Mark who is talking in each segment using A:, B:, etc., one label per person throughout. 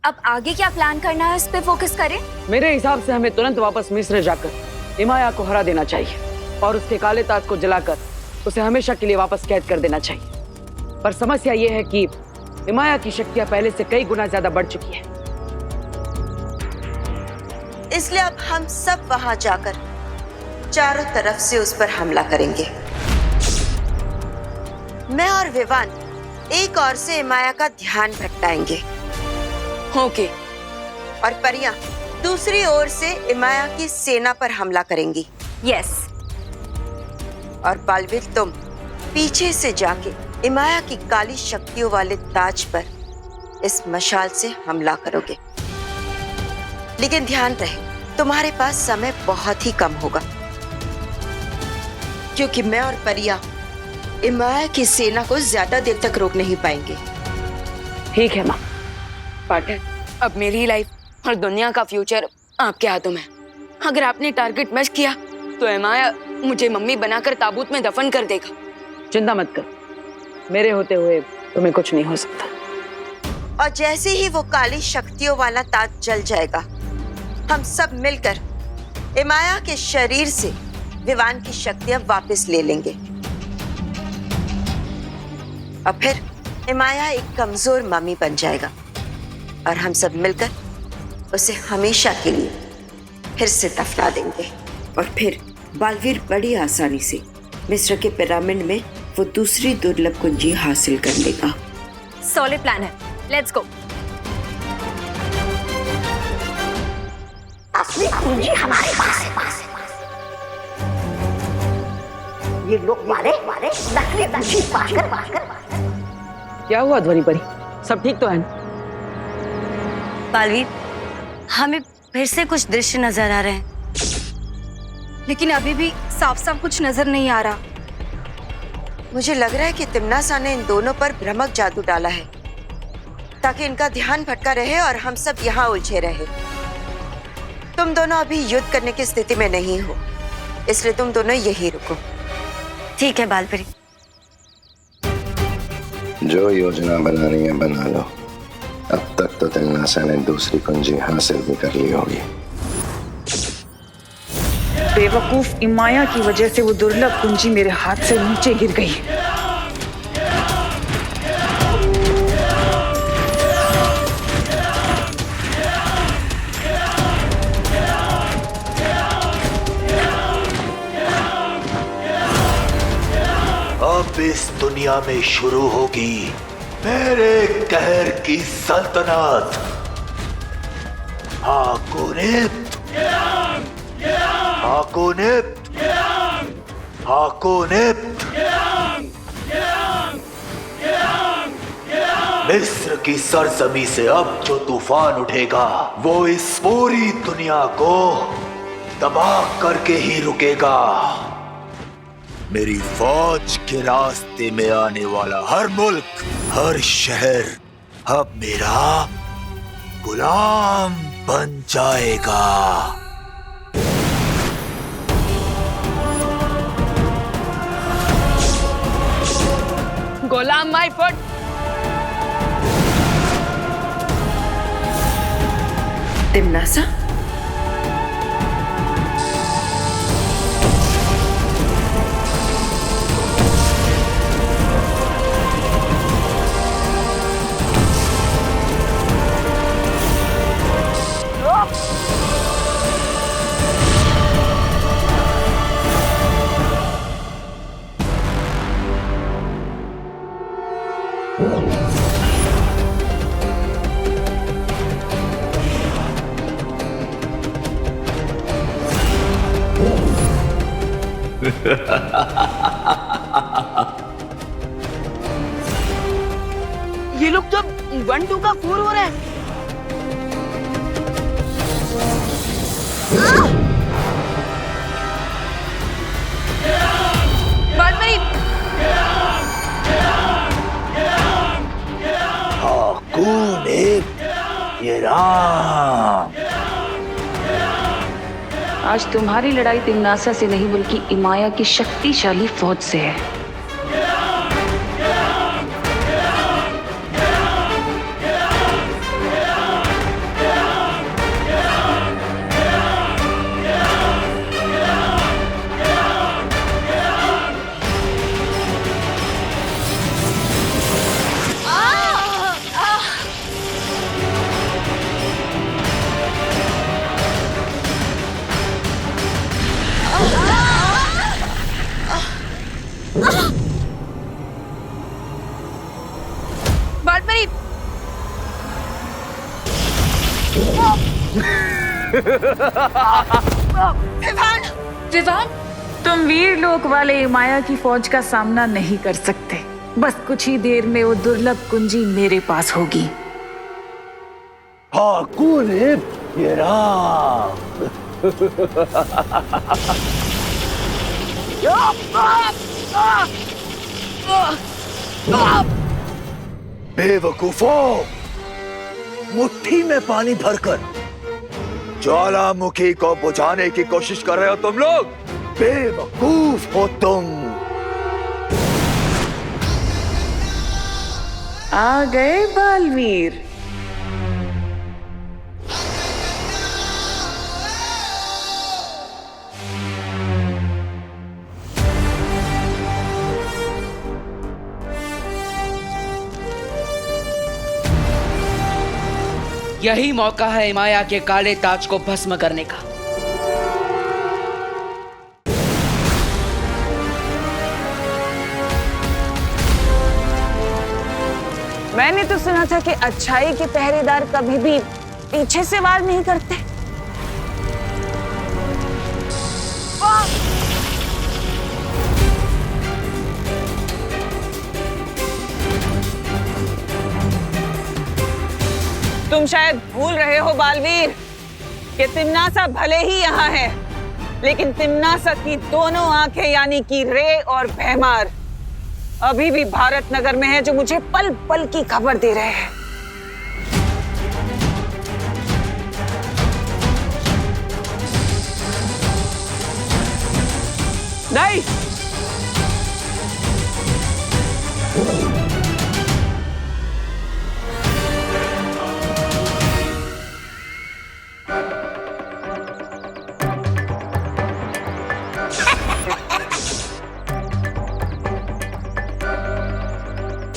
A: अब आगे क्या प्लान करना है, इस पे फोकस करें।
B: मेरे हिसाब से हमें तुरंत वापस मिस्र जाकर इमाया को हरा देना चाहिए और उसके काले ताज को जलाकर उसे हमेशा के लिए वापस कैद कर देना चाहिए। पर समस्या ये है कि इमाया की शक्तियां पहले से कई गुना ज्यादा बढ़ चुकी है।
C: इसलिए अब हम सब वहां जाकर चारों तरफ से उस पर हमला करेंगे। मैं और विवान एक ओर से इमाया का ध्यान भटकाएंगे।
A: ओके।
C: और परियां दूसरी ओर से इमाया की सेना पर हमला करेंगी।
A: यस।
C: और बालवीर तुम पीछे से जाके इमाया की काली शक्तियों वाले ताज पर इस मशाल से हमला करोगे। लेकिन ध्यान रहे, तुम्हारे पास समय बहुत ही कम होगा, क्योंकि मैं और परिया इमाया की सेना को ज्यादा देर तक रोक नहीं पाएंगे।
B: ठीक है माँ।
D: पार्टनर, अब मेरी लाइफ और दुनिया का फ्यूचर आपके हाथों में। अगर आपने टारगेट मिस किया तो इमाया मुझे मम्मी बनाकर ताबूत में दफन कर देगा।
B: चिंता मत कर, मेरे होते हुए तुम्हें कुछ नहीं हो सकता।
C: और जैसे ही वो काली शक्तियों वाला ताज जल जाएगा, हम सब मिलकर इमाया के शरीर से विवान की शक्तियां वापस ले लेंगे। और फिर इमाया एक कमजोर मम्मी बन जाएगा और हम सब मिलकर उसे हमेशा के लिए फिर से दफना देंगे।
E: और फिर बालवीर बड़ी आसानी से मिस्र के पिरामिड में वो दूसरी दुर्लभ कुंजी हासिल कर लेगा।
A: सॉलिड प्लान है, लेट्स गो।
F: असली कुंजी हमारे पास है। ये लोग मारे नकली कुंजी पाकर
B: क्या हुआ ध्वनि परी, सब ठीक तो है ना?
G: बालवीर, हमें फिर से कुछ दृश्य नजर आ रहे हैं,
A: लेकिन अभी भी साफ साफ कुछ नजर नहीं आ रहा।
C: मुझे लग रहा है कि तिम्नासा ने इन दोनों पर भ्रमक जादू डाला है, ताकि इनका ध्यान भटका रहे और हम सब यहाँ उलझे रहे। तुम दोनों अभी युद्ध करने की स्थिति में नहीं हो, इसलिए तुम दोनों यही रुको।
G: ठीक है बालवीर।
H: जो योजना बनानी है बना लो। अब तक तो तिम्नासा ने दूसरी कुंजी हासिल भी कर ली होगी।
B: बेवकूफ इमाया की वजह से वो दुर्लभ कुंजी मेरे हाथ से नीचे गिर गई।
I: अब इस दुनिया में शुरू होगी मेरे कहर की सल्तनत। हाकोनिप्त, हाकोनिप्त, हाकोनिप्त। मिस्र की सरजमी से अब जो तूफान उठेगा वो इस पूरी दुनिया को तबाह करके ही रुकेगा। मेरी फौज के रास्ते में आने वाला हर मुल्क, हर शहर अब मेरा गुलाम बन जाएगा।
D: गुलाम माय फुट।
E: तिम्नासा,
D: ये लोग तो 1-2 का 4 हो रहा है।
I: ये राम।
B: आज तुम्हारी लड़ाई तिम्नासा से नहीं बल्कि इमाया की शक्तिशाली फौज से है।
J: विवान, तुम वीर लोक वाले माया की फौज का सामना नहीं कर सकते। बस कुछ ही देर में वो दुर्लभ कुंजी मेरे पास होगी।
I: हाँ, कौन है ये राम? बेवकूफों, मुट्ठी में पानी भरकर ज्वालामुखी को बुझाने की कोशिश कर रहे हो तुम लोग। बेवकूफ हो तुम।
J: आ गए बालवीर।
B: यही मौका है माया के काले ताज को भस्म करने का।
J: मैंने तो सुना था कि अच्छाई के पहरेदार कभी भी पीछे से वार नहीं करते। तुम शायद भूल रहे हो बालवीर कि तिम्नासा भले ही यहाँ है, लेकिन तिम्नासा की दोनों आंखें यानी कि रे और भैमार अभी भी भारत नगर में है, जो मुझे पल पल की खबर दे रहे हैं। नहीं,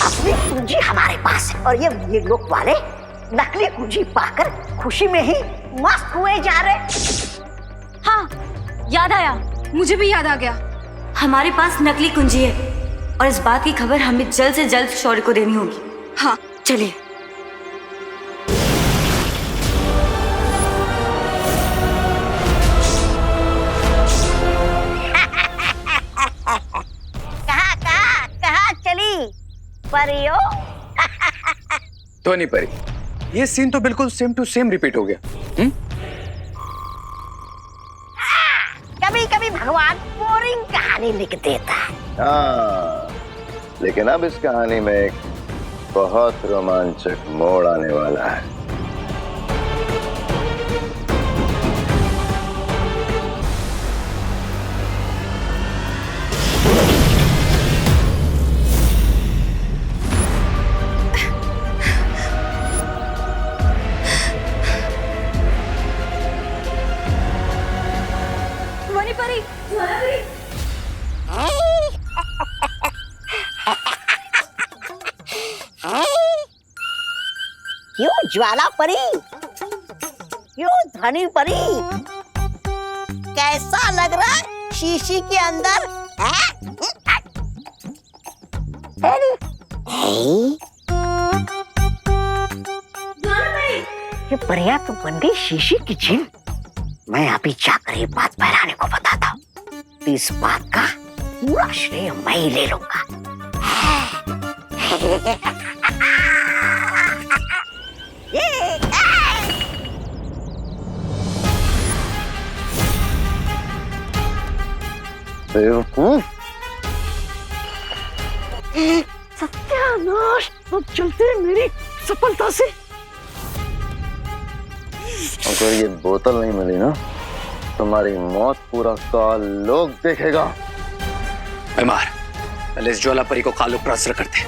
F: असली कुंजी हमारे पास है और ये लोग वाले नकली कुंजी पाकर खुशी में ही मस्त हुए जा रहे।
G: हाँ, याद आया।
A: मुझे भी याद आ गया।
G: हमारे पास नकली कुंजी है और इस बात की खबर हमें जल्द से जल्द शौर्य को देनी होगी।
A: हाँ,
G: चलिए।
F: कहाँ चली परियो?
K: तो नहीं परी, ये सीन तो बिल्कुल सेम टू सेम रिपीट हो गया।
F: कभी कभी भगवान बोरिंग कहानी लिख देता है।
H: हाँ, लेकिन अब इस कहानी में एक बहुत रोमांचक मोड़ आने वाला है।
F: क्यों ज्वाला परी, क्यों ध्वनि परी, कैसा लग रहा है शीशी के अंदर है? ये परिया तो बन गई शीशी की जिन। मैं अभी जाकर ये बात बहराने को बताता हूँ, तो इस बात का पूरा श्रेय मैं ही ले लूंगा। सत्यानाश, अब चलते हैं मेरी सफलता से।
H: अगर ये बोतल नहीं मिली ना, तुम्हारी मौत पूरा काल लोग देखेगा।
K: बीमार, पहले इस ज्वाला परी को कालो प्रसर करते हैं।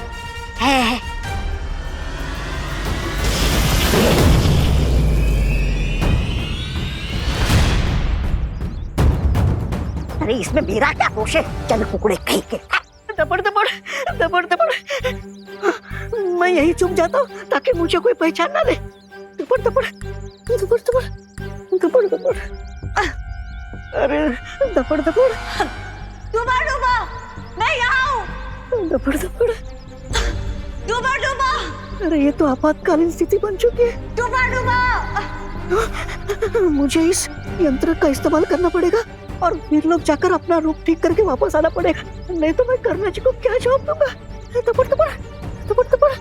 F: अरे इसमें मेरा क्या दोष है? चल कुकड़े कहीं के। दबड़ दबड़ दबड़ दबड़, मैं यही चुप जाता हूँ ताकि मुझे कोई पहचान ना दे। दबड़ दबड़ दबड़ दबड़ दबड़ दबड़, अरे दबड़ दबड़।
G: डूबा डूबा, मैं यहाँ हूँ।
F: दबड़ दबड़
G: डूबा डूबा,
F: अरे ये तो आपातकालीन स्थिति बन चुकी है।
G: डूबा डूबा।
F: मुझे इस यंत्र का इस्तेमाल करना पड़ेगा और फिर लोग जाकर अपना रूप ठीक करके वापस आना पड़ेगा, नहीं तो मैं करना जी को क्या जवाब दूंगा। तपड़ तपड़ तपड़ तपड़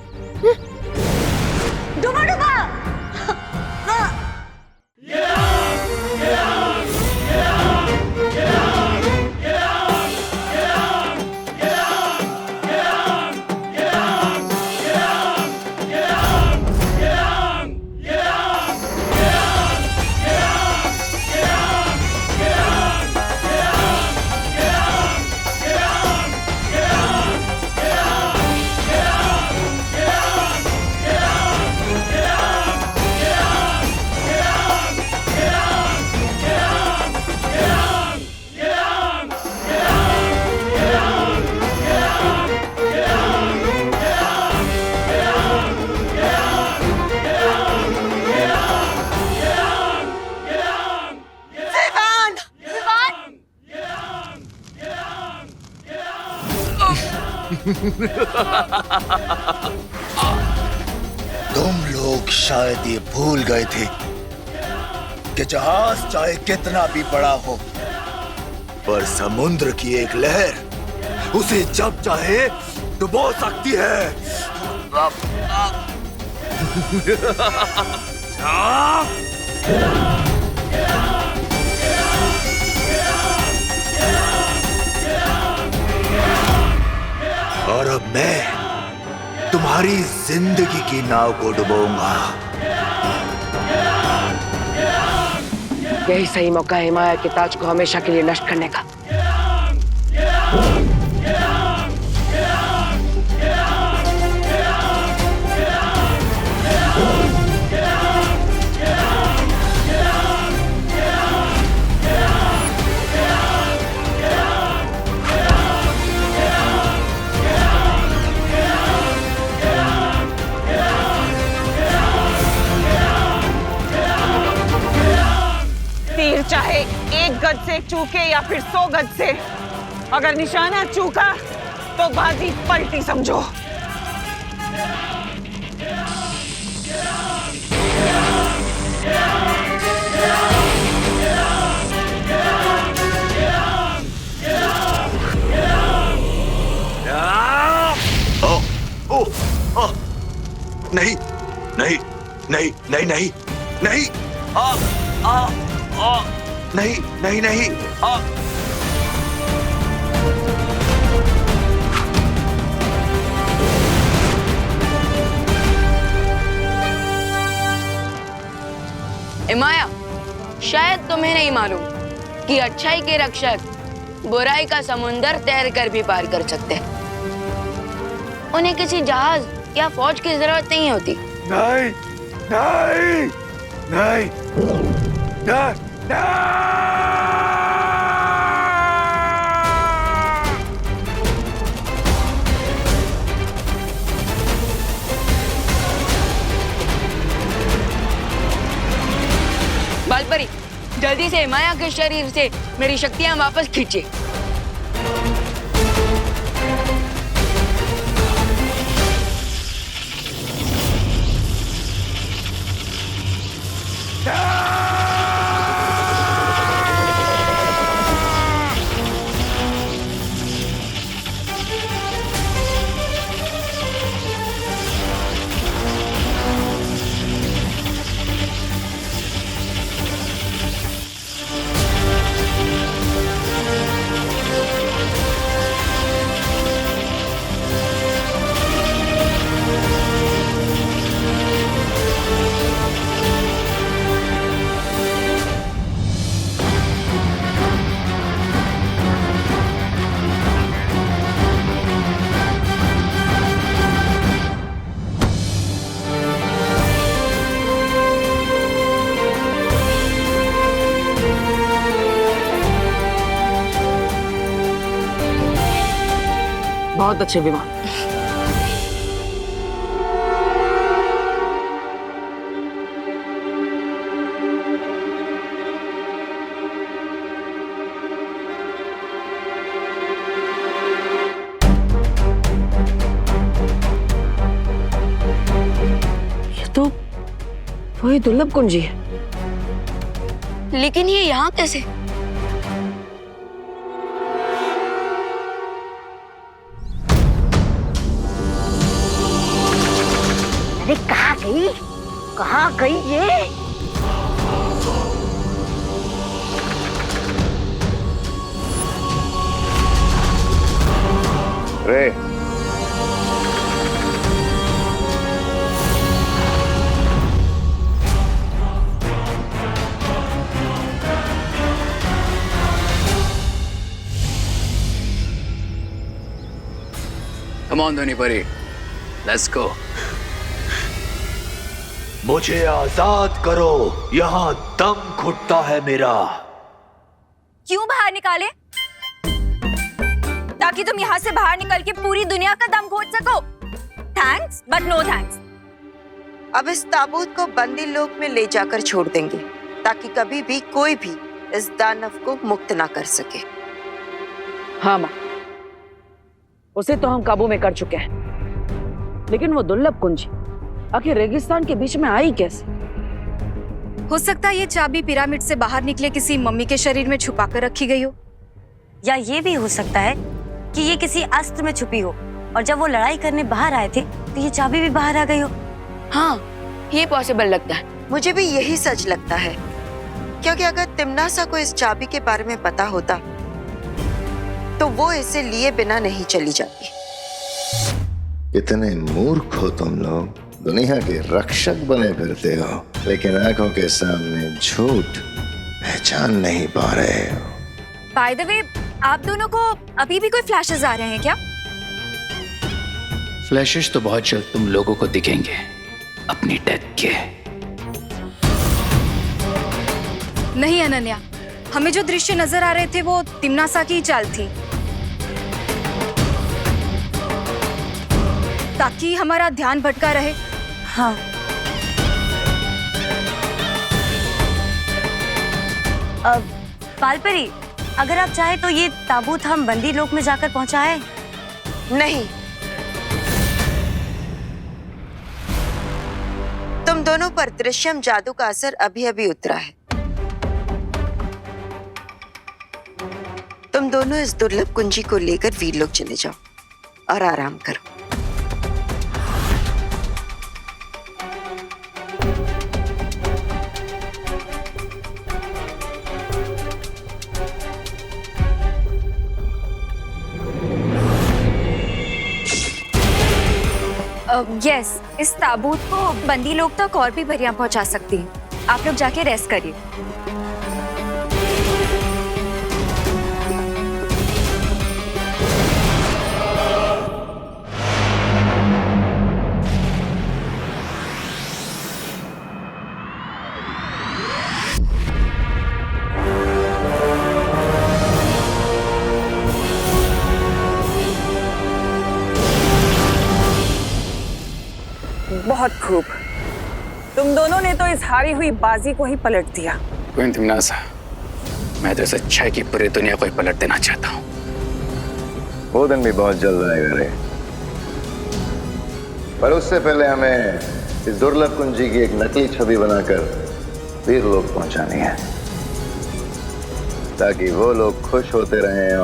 G: डुबा डुबा।
I: तुम लोग शायद ये भूल गए थे कि जहाज चाहे कितना भी बड़ा हो, पर समुद्र की एक लहर उसे जब चाहे डुबो सकती है। और अब मैं तुम्हारी जिंदगी की नाव को डुबोऊंगा।
B: यही सही मौका है हिमाया के ताज को हमेशा के लिए नष्ट करने का।
J: चाहे 1 गज से चूके या फिर 100 गज से, अगर निशाना चूका तो बाजी पलटी समझो।
I: नहीं नहीं नहीं नहीं नहीं नहीं नहीं नहीं नहीं
D: हिमाया, शायद तुम्हें नहीं मालूम कि अच्छाई के रक्षक बुराई का समुंदर तैर कर भी पार कर सकते हैं। उन्हें किसी जहाज या फौज की जरूरत नहीं होती।
I: नहीं नहीं नहीं नहीं
D: बालपरी, जल्दी से हिमाया के शरीर से मेरी शक्तियां वापस खींचे।
B: बहुत अच्छे विमान। ये तो वही दुर्लभ कुंजी है।
D: लेकिन ये यहाँ कैसे?
F: अरे कहाँ गई? कहाँ गई ये?
H: रे
K: Come on, धोनी परी, let's go.
I: मुझे आजाद करो, यहाँ दम घुटता है मेरा।
A: क्यों बाहर निकाले? ताकि तुम यहाँ से बाहर निकल के पूरी दुनिया का दम घोट सको। Thanks but no thanks.
C: अब इस ताबूत को बंदी लोक में ले जाकर छोड़ देंगे ताकि कभी भी कोई भी इस दानव को मुक्त ना कर सके।
B: हाँ माँ, उसे तो हम काबू में कर चुके हैं, लेकिन वो दुर्लभ कुंजी आखिर रेगिस्तान के बीच में आई कैसे?
A: हो सकता है ये चाबी पिरामिड से बाहर निकले किसी मम्मी के शरीर में छुपा कर रखी गई हो,
G: या ये भी हो सकता है कि ये किसी अस्त्र में छुपी हो और जब वो लड़ाई करने बाहर आए थे तो ये चाबी भी बाहर आ गई हो।
D: हाँ, ये पॉसिबल लगता है।
C: मुझे भी यही सच लगता है, क्योंकि अगर तिम्नासा को इस चाबी के बारे में पता होता तो वो इसे लिए बिना नहीं चली जाती।
H: कितने मूर्ख हो तुम लोग, दुनिया के रक्षक बने फिरते हो, लेकिन आंखों के सामने झूठ पहचान नहीं पा रहे हो।
A: बाय द वे, आप दोनों को अभी भी कोई फ्लैशेस आ रहे हैं क्या?
K: फ्लैशेस तो बहुत जल्द तुम लोगों को दिखेंगे अपनी डेथ के।
A: नहीं अनन्या, हमें जो दृश्य नजर आ रहे थे वो तिम्नासा की ही चाल थी, ताकि हमारा ध्यान भटका रहे।
G: हाँ, पालपरी, अगर आप चाहे तो ये ताबूत हम बंदी लोक में जाकर पहुंचाएं।
C: नहीं, तुम दोनों पर दृश्यम जादू का असर अभी अभी उतरा है। तुम दोनों इस दुर्लभ कुंजी को लेकर वीरलोक चले जाओ और आराम करो।
A: यस, इस ताबूत को बंदी लोग तक और भी परियां पहुंचा सकती हैं। आप लोग जाके रेस्ट करिए।
J: बहुत खूब, तुम दोनों ने तो इस हारी हुई बाजी को ही पलट दिया।
K: क्वीन तिम्नासा, मैं तो इस अच्छाई की पूरी दुनिया को ही पलट देना चाहता हूँ।
H: वो दिन भी बहुत जल्द आएगा रे, पर उससे पहले हमें इस दुर्लभ कुंजी की एक नकली छवि बनाकर वीरलोक पहुंचानी है, ताकि वो लोग खुश होते रहें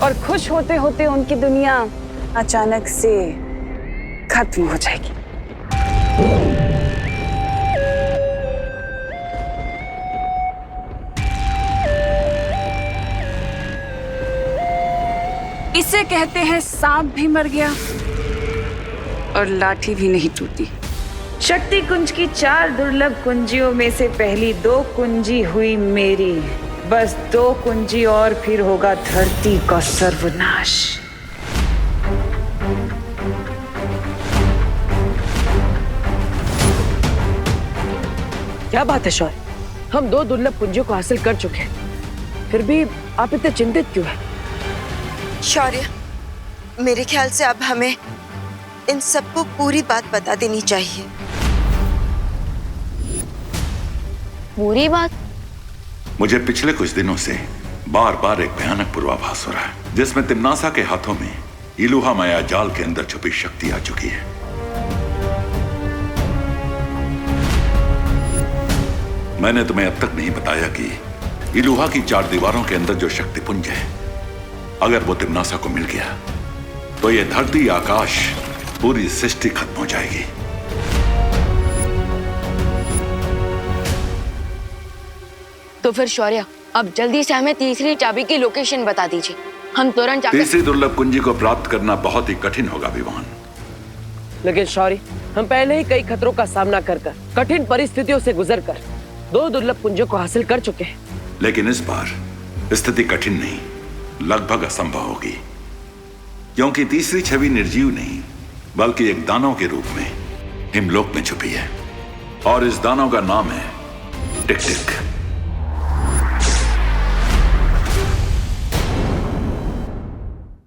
H: और
J: खुश होते होते उनकी दुनिया अचानक से खत्म हो जाएगी। इसे कहते हैं सांप भी मर गया और लाठी भी नहीं टूटी। शक्ति कुंज की 4 दुर्लभ कुंजियों में से पहली 2 कुंजी हुई मेरी। बस 2 कुंजी और फिर होगा धरती का सर्वनाश।
B: क्या बात है शौर्य, हम 2 दुर्लभ कुंजियों को हासिल कर चुके हैं, फिर भी आप इतने चिंतित क्यों हैं?
C: शौर्य, मेरे ख्याल से अब हमें इन सबको पूरी बात बता देनी चाहिए।
D: पूरी बात?
L: मुझे पिछले कुछ दिनों से बार बार एक भयानक पूर्वाभास हो रहा है, जिसमें तिम्नासा के हाथों में इलुहा माया जाल के अंदर छुपी शक्ति आ चुकी है। मैंने तुम्हें अब तक नहीं बताया कि इलुहा की 4 दीवारों के अंदर जो शक्तिपुंज है, अगर वो तिम्नासा को मिल गया तो ये धरती, आकाश, पूरी सृष्टि खत्म हो जाएगी।
D: तो फिर शौर्य, अब जल्दी से हमें तीसरी चाबी की लोकेशन बता दीजिए। हम तुरंत जाकर
L: तीसरी दुर्लभ कुंजी को प्राप्त करना बहुत ही कठिन होगा विवान।
B: लेकिन शौर्य, हम पहले ही कई खतरों का सामना कर कठिन परिस्थितियों से गुजरकर 2 दुर्लभ कुंजों को हासिल कर चुके हैं।
L: लेकिन इस बार स्थिति कठिन नहीं, लगभग असंभव होगी, क्योंकि तीसरी छवि निर्जीव नहीं बल्कि एक दानव के रूप में हिमलोक में छुपी है, और इस दानव का नाम है टिक टिक।